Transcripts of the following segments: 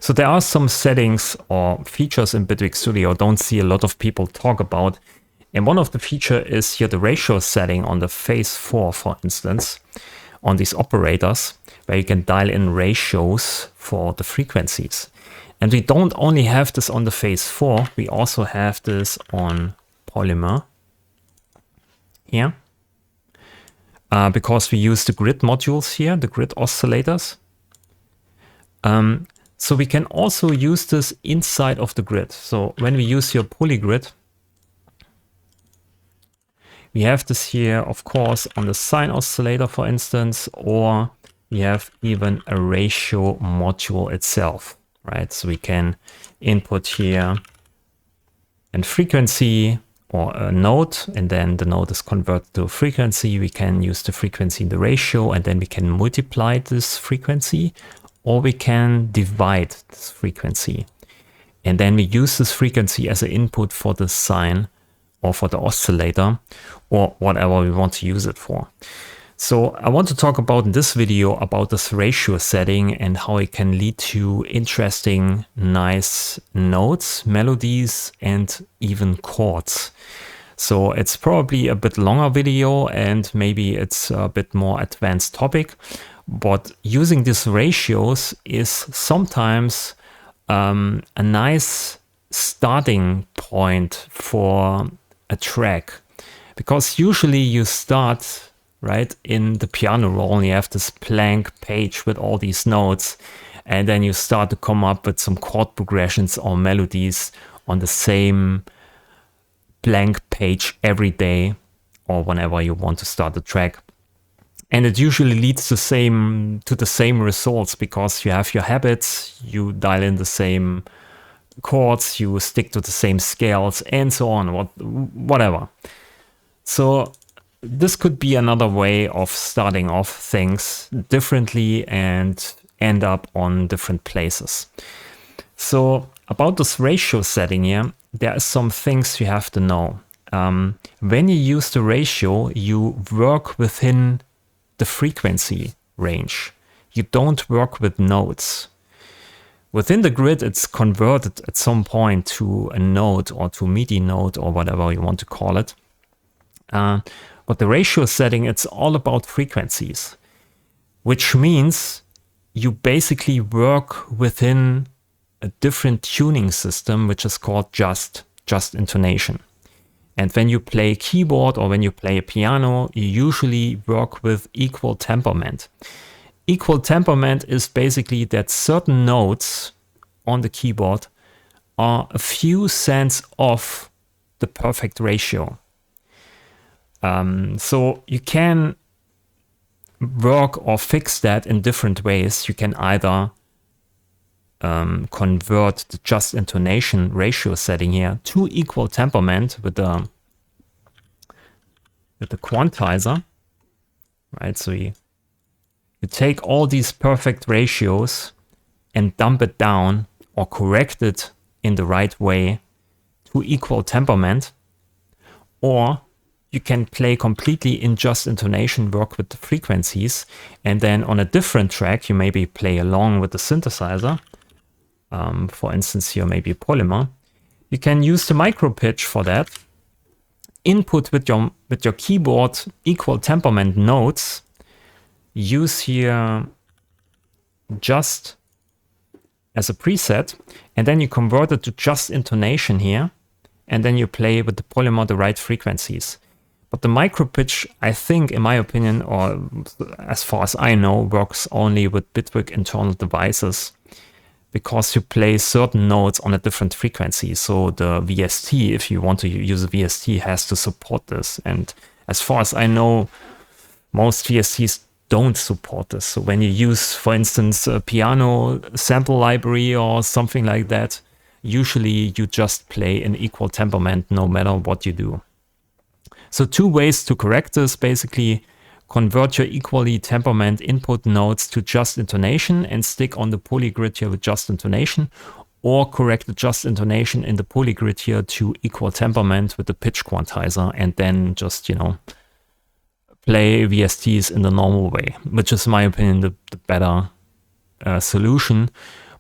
So there are some settings or features in Bitwig Studio I don't see a lot of people talk about. And one of the feature is here the ratio setting on the phase 4, for instance, on these operators, where you can dial in ratios for the frequencies. And we don't only have this on the phase 4, we also have this on polymer here. Because we use the grid modules here, the grid oscillators. So we can also use this inside of the grid. So when we use your polygrid, we have this here, of course, on the sine oscillator, for instance, or we have even a ratio module itself, right? So we can input here a frequency or a note, and then the note is converted to a frequency. We can use the frequency in the ratio, and then we can multiply this frequency, or we can divide this frequency. And then we use this frequency as an input for the sine or for the oscillator or whatever we want to use it for. So I want to talk about in this video about this ratio setting and how it can lead to interesting, nice notes, melodies, and even chords. So it's probably a bit longer video and maybe it's a bit more advanced topic, but using these ratios is sometimes a nice starting point for a track, because usually you start right in the piano roll and you have this blank page with all these notes, and then you start to come up with some chord progressions or melodies on the same blank page every day or whenever you want to start the track. And it usually leads to the same results, because you have your habits, you dial in the same chords, you stick to the same scales, and so on, whatever. So this could be another way of starting off things differently and end up on different places. So about this ratio setting here, there are some things you have to know. When you use the ratio, you work within the frequency range. You don't work with notes. Within the grid, it's converted at some point to a note or to MIDI note or whatever you want to call it. But the ratio setting, it's all about frequencies, which means you basically work within a different tuning system, which is called just intonation. And when you play keyboard or when you play a piano, you usually work with equal temperament. Equal temperament is basically that certain notes on the keyboard are a few cents off the perfect ratio. So you can work or fix that in different ways. You can either convert the just intonation ratio setting here to equal temperament with the quantizer, right? So you take all these perfect ratios and dump it down or correct it in the right way to equal temperament, or you can play completely in just intonation, work with the frequencies, and then on a different track, you maybe play along with the synthesizer. For instance, here maybe polymer. You can use the micro pitch for that. Input with your keyboard equal temperament notes. Use here just as a preset, and then you convert it to just intonation here, and then you play with the polymer the right frequencies. But the micro pitch, I think, in my opinion, or as far as I know, works only with Bitwig internal devices, because you play certain notes on a different frequency. So the VST, if you want to use a VST, has to support this. And as far as I know, most VSTs don't support this. So when you use, for instance, a piano sample library or something like that, usually you just play in equal temperament no matter what you do. So two ways to correct this: basically convert your equally temperament input notes to just intonation and stick on the polygrid here with just intonation, or correct the just intonation in the polygrid here to equal temperament with the pitch quantizer, and then just, play VSTs in the normal way, which is, in my opinion, the better solution.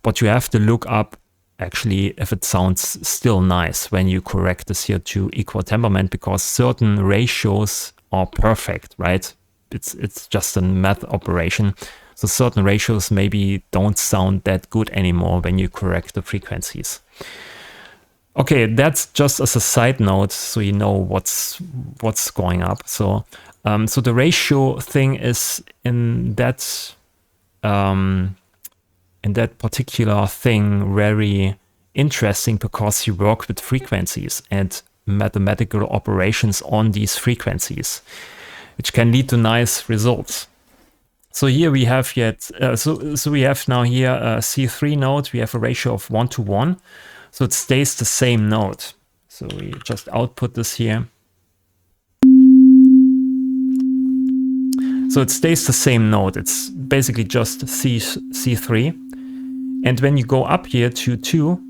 but you have to look up actually if it sounds still nice when you correct this here to equal temperament, because certain ratios are perfect, right? It's just a math operation. So certain ratios maybe don't sound that good anymore when you correct the frequencies. Okay, that's just as a side note, so you know what's going up. So so the ratio thing is in that particular thing very interesting, because you work with frequencies and mathematical operations on these frequencies, which can lead to nice results. So here we have so we have now here a C3 note. We have a ratio of 1:1, so it stays the same note. So we just output this here. So it stays the same note. It's basically just C3. And when you go up here to 2,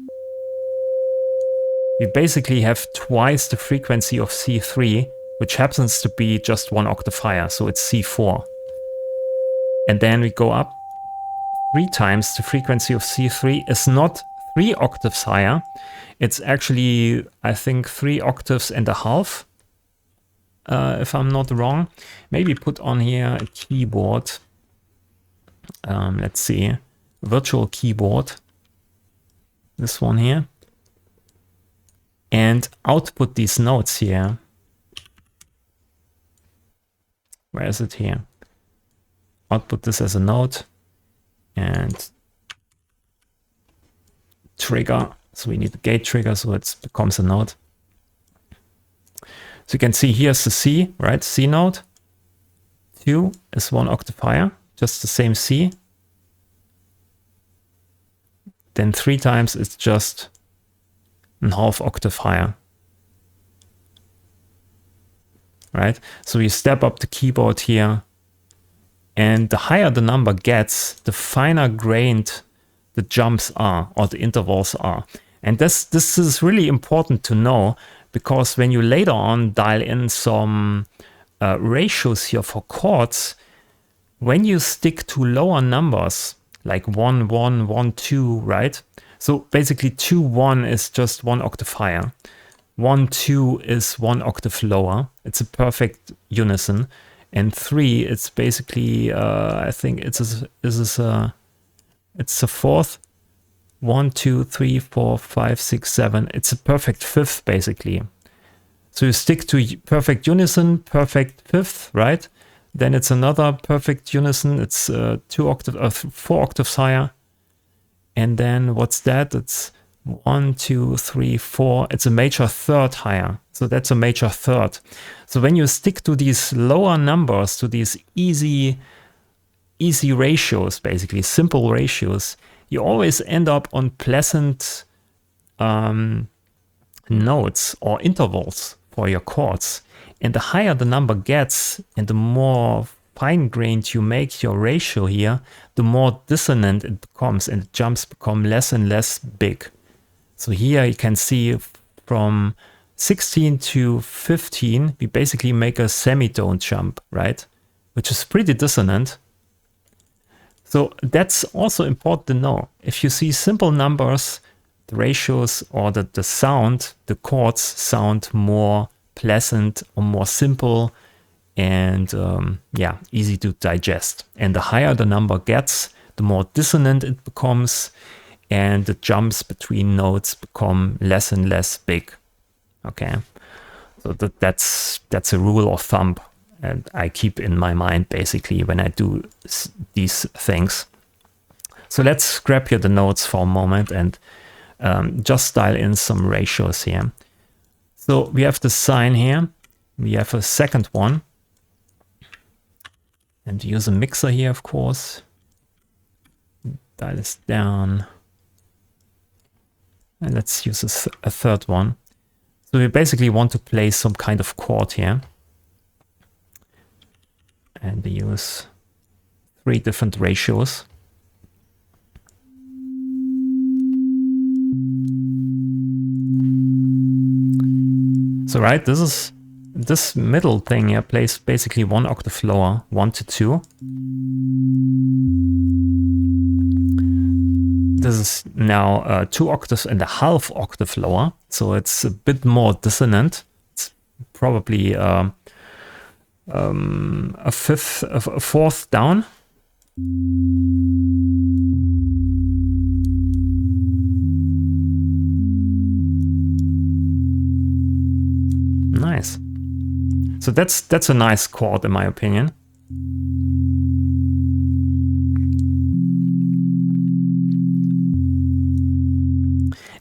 we basically have twice the frequency of C3, which happens to be just 1 octave higher. So it's C4. And then we go up 3 times the frequency of C3 is not 3 octaves higher. It's actually, I think, 3 octaves and a half, if I'm not wrong. Maybe put on here a keyboard. Let's see, virtual keyboard. This one here. And output these notes here. Where is it here? Output this as a note and trigger. So we need the gate trigger, so it becomes a note. So you can see here's the C, right? C note. 2 is 1 octave higher, just the same C. Then 3 times it's just a half octave higher. Right? So we step up the keyboard here. And the higher the number gets, the finer grained the jumps are, or the intervals are. And this is really important to know, because when you later on dial in some ratios here for chords, when you stick to lower numbers, like 1, 1, 1, 2, right? So basically 2, 1 is just 1 octave higher. 1, 2 is 1 octave lower. It's a perfect unison. And 3, it's basically, I think it's a fourth. 1, 2, 3, 4, 5, 6, 7. It's a perfect fifth, basically. So you stick to perfect unison, perfect fifth, right? Then it's another perfect unison. It's 4 octaves higher. And then what's that? It's 1, 2, 3, 4. It's a major third higher. So that's a major third. So when you stick to these lower numbers, to these easy ratios, basically simple ratios, you always end up on pleasant notes or intervals for your chords. And the higher the number gets and the more fine-grained you make your ratio here, the more dissonant it becomes and the jumps become less and less big. So here you can see from 16 to 15, we basically make a semitone jump, right? Which is pretty dissonant. So that's also important to know. If you see simple numbers, the ratios or the sound, the chords sound more pleasant or more simple and yeah, easy to digest. And the higher the number gets, the more dissonant it becomes, and the jumps between notes become less and less big. Okay, so that's a rule of thumb, and I keep in my mind basically when I do these things. So let's grab here the notes for a moment and just dial in some ratios here. So we have the sine here. We have a second one. And use a mixer here, of course. Dial this down. And let's use a third one. So we basically want to play some kind of chord here. And we use 3 different ratios. So right, this middle thing here plays basically 1 octave lower, 1 to 2. this is now 2 octaves and a half octave lower, so it's a bit more dissonant. It's probably a fourth down. Nice. So that's a nice chord in my opinion.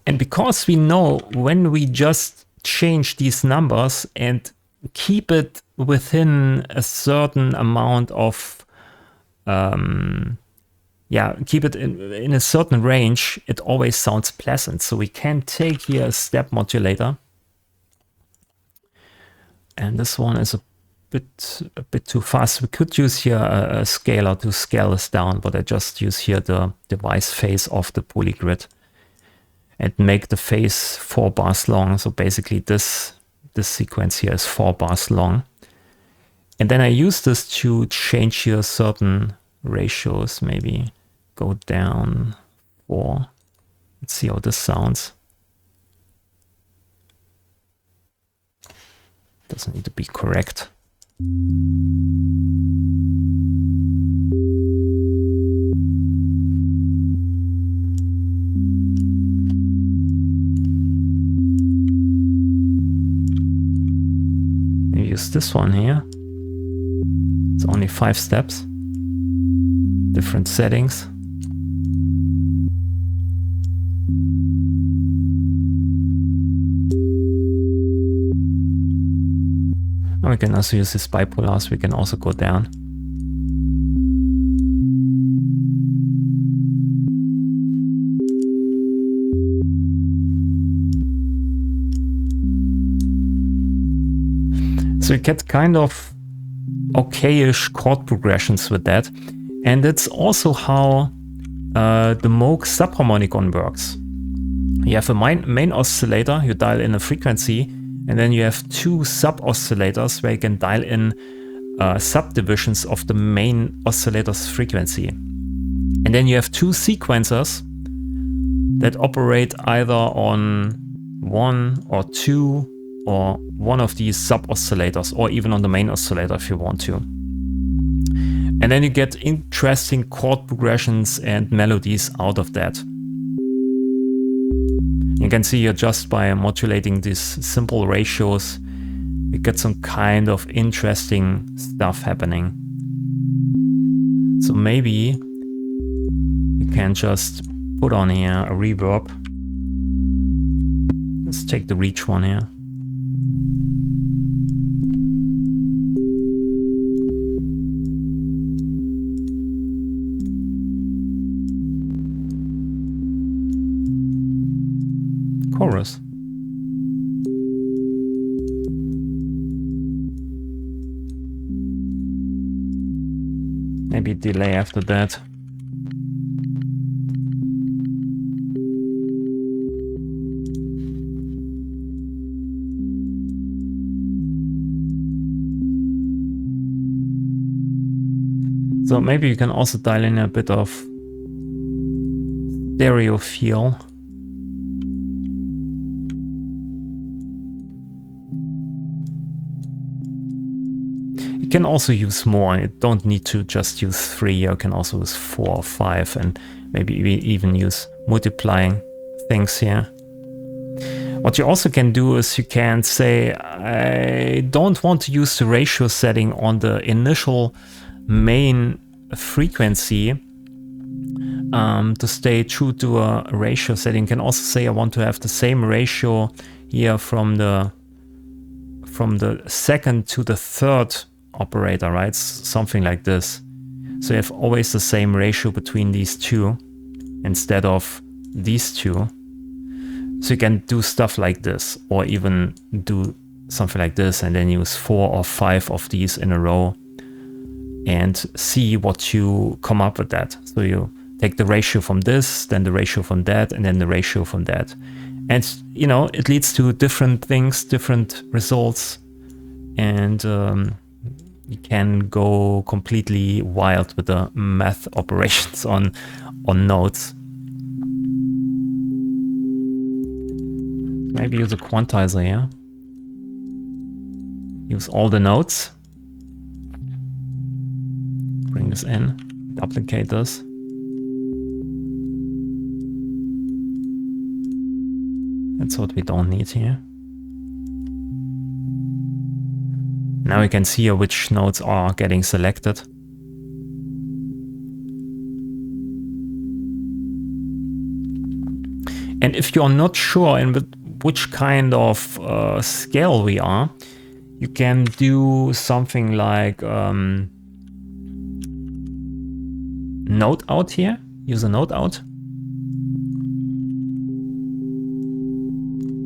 And because we know when we just change these numbers and keep it within a certain amount of, keep it in a certain range, it always sounds pleasant. So we can take here a step modulator. And this one is a bit too fast. We could use here a scaler to scale this down, but I just use here the device phase of the polygrid and make the phase 4 bars long. So basically this sequence here is 4 bars long. And then I use this to change here certain ratios, maybe go down 4. Let's see how this sounds. Doesn't need to be correct. Use this one here. It's only 5 steps, different settings. And we can also use this bipolars. We can also go down. So you get kind of okayish chord progressions with that. And that's also how the Moog subharmonicon works. You have a main oscillator, you dial in a frequency, and then you have 2 sub-oscillators where you can dial in subdivisions of the main oscillator's frequency. And then you have 2 sequencers that operate either on 1 or 2 or one of these sub-oscillators, or even on the main oscillator if you want to. And then you get interesting chord progressions and melodies out of that. You can see here just by modulating these simple ratios, you get some kind of interesting stuff happening. So maybe you can just put on here a reverb. Let's take the reach one here. Chorus. Maybe delay after that. So maybe you can also dial in a bit of stereo feel. You can also use more. You don't need to just use 3. You can also use 4 or 5, and maybe even use multiplying things here. What you also can do is you can say, I don't want to use the ratio setting on the initial main frequency to stay true to a ratio setting. You can also say I want to have the same ratio here from the second to the third operator, right? Something like this. So you have always the same ratio between these two instead of these two. So you can do stuff like this, or even do something like this and then use 4 or 5 of these in a row and see what you come up with that. So you take the ratio from this, then the ratio from that, and then the ratio from that. And, you know, it leads to different things, different results. And you can go completely wild with the math operations on notes. Maybe use a quantizer here. Use all the notes. Bring this in, duplicate this. That's what we don't need here. Now we can see which notes are getting selected. And if you're not sure in which kind of scale we are, you can do something like note out here. Use a note out.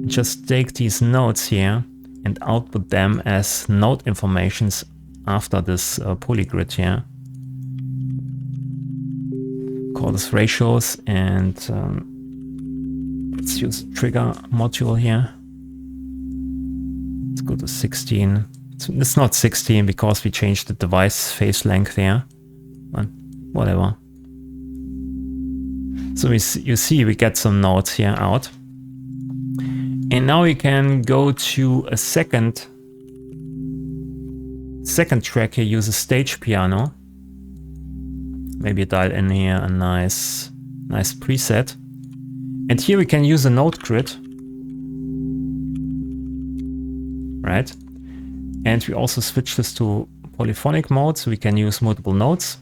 Just take these notes here and output them as note informations after this polygrid here. Call this ratios, and let's use a trigger module here. Let's go to 16. It's not 16 because we changed the device phase length here, but whatever. So you see we get some notes here out. And now we can go to a second track here, use a stage piano. Maybe dial in here a nice preset. And here we can use a note grid. Right? And we also switch this to polyphonic mode, so we can use multiple notes.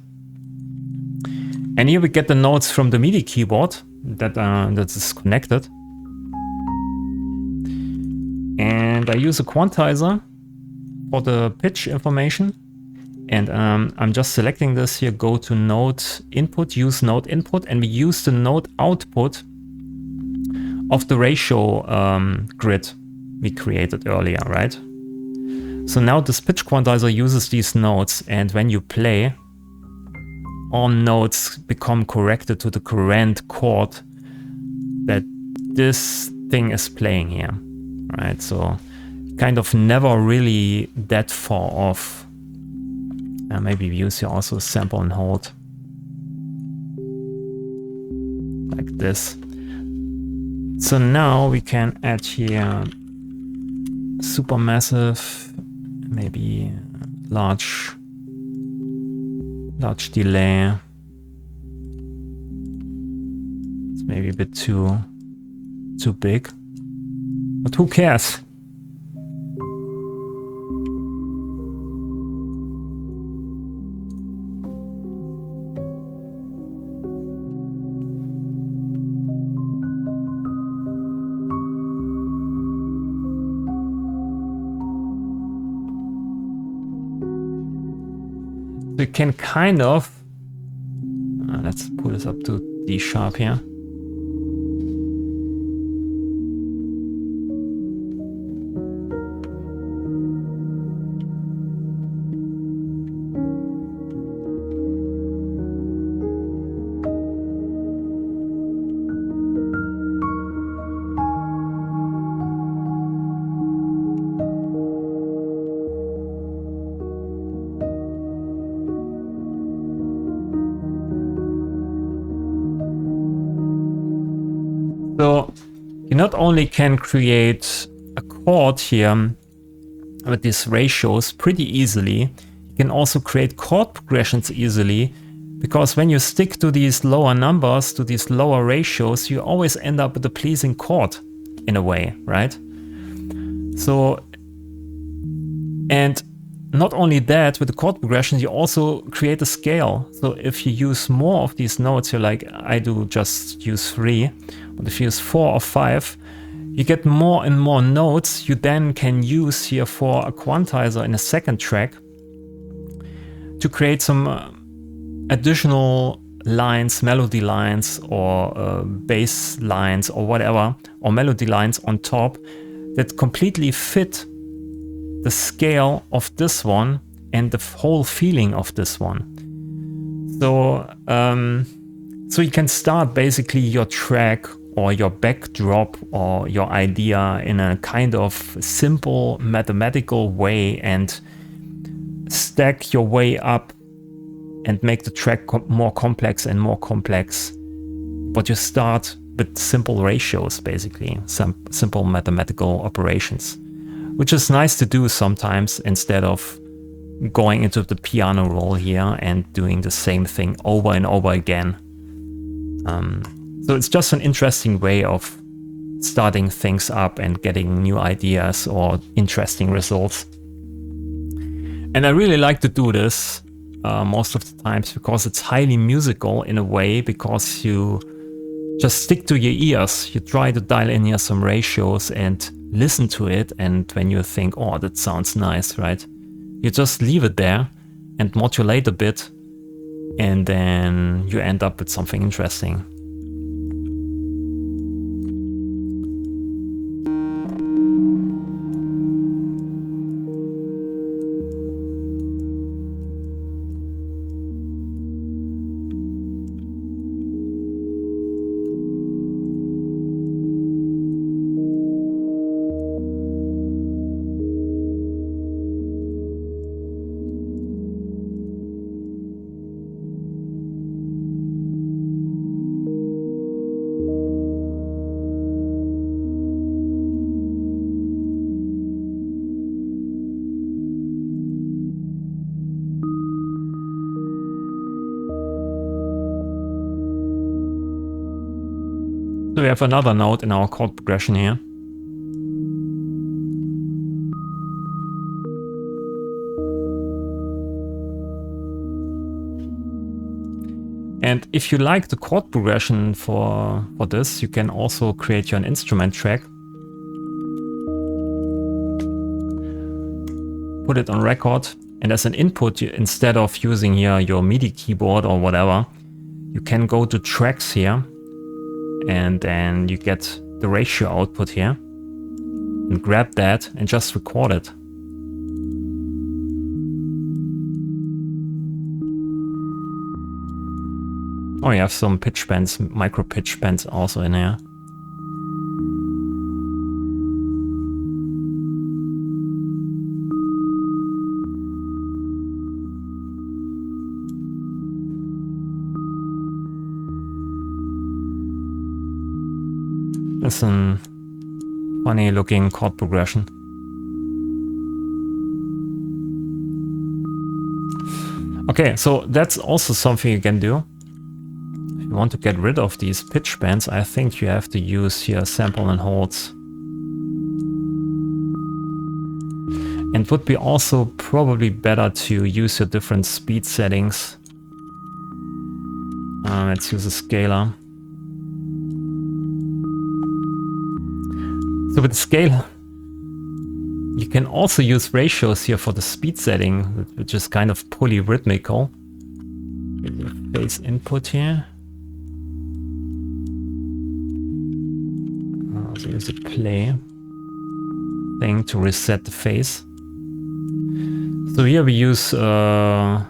And here we get the notes from the MIDI keyboard that is connected. And I use a quantizer for the pitch information. And I'm just selecting this here, go to note input, use note input, and we use the note output of the ratio grid we created earlier, right? So now this pitch quantizer uses these notes, and when you play, all notes become corrected to the current chord that this thing is playing here, right? So kind of never really that far off. Maybe we use here also sample and hold. Like this. So now we can add here supermassive, maybe large delay. It's maybe a bit too big, but who cares? We can kind of, let's pull this up to D sharp here. So you not only can create a chord here with these ratios pretty easily, you can also create chord progressions easily, because when you stick to these lower numbers, to these lower ratios, you always end up with a pleasing chord in a way, right? So, and not only that, with the chord progressions, you also create a scale. So if you use more of these notes, you're like, I do just use 3. But if you use 4 or 5, you get more and more notes you then can use here for a quantizer in a second track to create some additional lines, melody lines, or bass lines, or whatever, or melody lines on top that completely fit the scale of this one and the whole feeling of this one. So, so you can start basically your track or your backdrop or your idea in a kind of simple mathematical way and stack your way up and make the track more complex and more complex. But you start with simple ratios, basically, some simple mathematical operations, which is nice to do sometimes instead of going into the piano roll here and doing the same thing over and over again. So it's just an interesting way of starting things up and getting new ideas or interesting results. And I really like to do this most of the times because it's highly musical in a way, because you just stick to your ears. You try to dial in here some ratios and listen to it, and when you think, oh, that sounds nice, right? You just leave it there and modulate a bit, and then you end up with something interesting. So we have another note in our chord progression here. And if you like the chord progression for this, you can also create your own instrument track. Put it on record, and as an input, instead of using here your MIDI keyboard or whatever, you can go to tracks here, and then you get the ratio output here, and grab that and just record it. Oh, you have some pitch bends, micro pitch bends also in here. It's a funny looking chord progression. Okay, so that's also something you can do. If you want to get rid of these pitch bends, I think you have to use here sample and holds. And would be also probably better to use your different speed settings. Let's use a scaler. So with the scaler, you can also use ratios here for the speed setting, which is kind of polyrhythmical. Get your phase input here. So use a play thing to reset the phase. So here we use the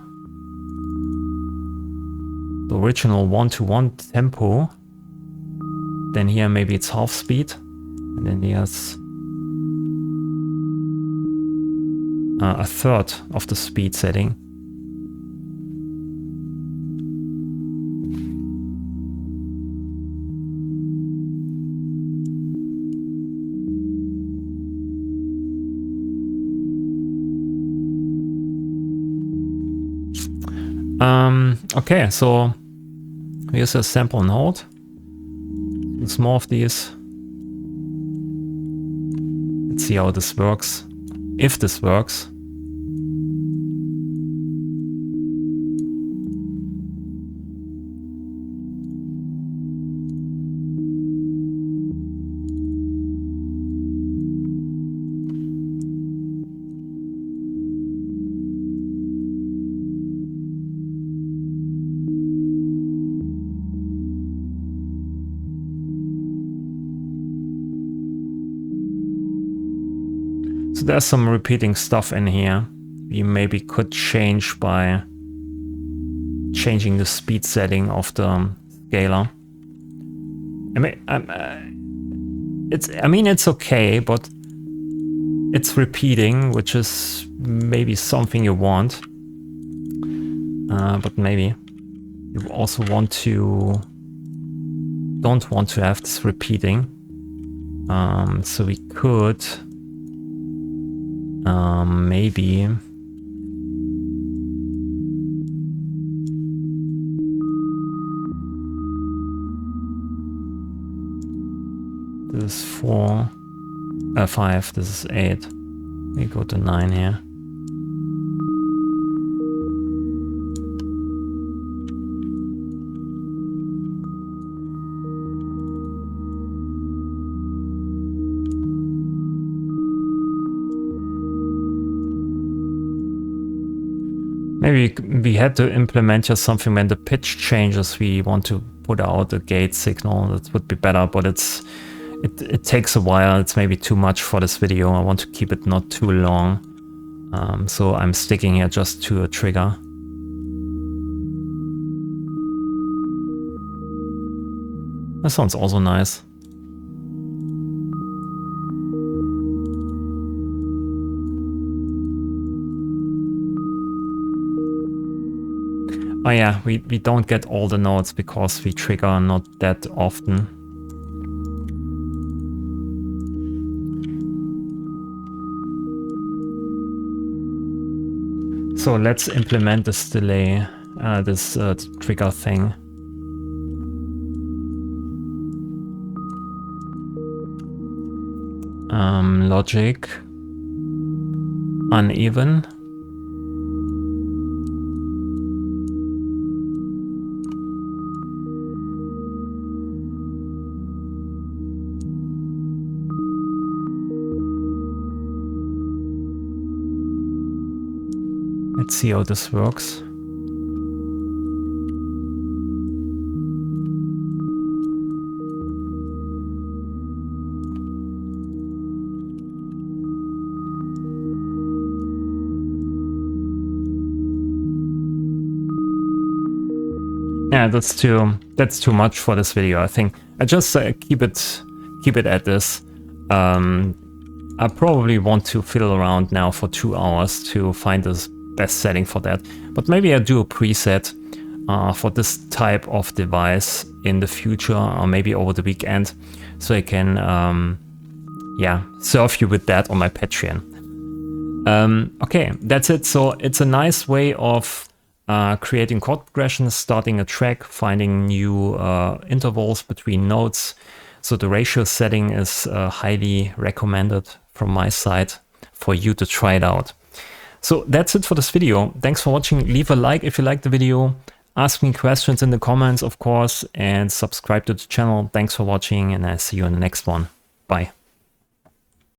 original 1:1 tempo. Then here maybe it's half speed. And then here's a third of the speed setting. Okay, so here's a sample and hold. Use more of these. Let's see how this works, if this works. So there's some repeating stuff in here. We maybe could change by changing the speed setting of the scaler. I mean, it's okay, but it's repeating, which is maybe something you want. But maybe you also want to don't want to have this repeating. So we could maybe this is 4, 5, this is 8. We go to 9 here. Maybe we had to implement just something when the pitch changes, we want to put out a gate signal. That would be better, but it takes a while. It's maybe too much for this video. I want to keep it not too long. So I'm sticking here just to a trigger. That sounds also nice. Oh yeah, we don't get all the notes because we trigger not that often. So let's implement this delay, this trigger thing. Logic, uneven. Let's see how this works. Yeah, that's too much for this video. I think I just keep it at this. I probably want to fiddle around now for 2 hours to find this best setting for that. But maybe I do a preset for this type of device in the future, or maybe over the weekend, so I can yeah, serve you with that on my Patreon. Okay, that's it. So it's a nice way of creating chord progressions, starting a track, finding new intervals between notes. So the ratio setting is highly recommended from my side for you to try it out. So that's it for this video. Thanks for watching. Leave a like if you liked the video. Ask me questions in the comments, of course, and subscribe to the channel. Thanks for watching, and I'll see you in the next one. Bye.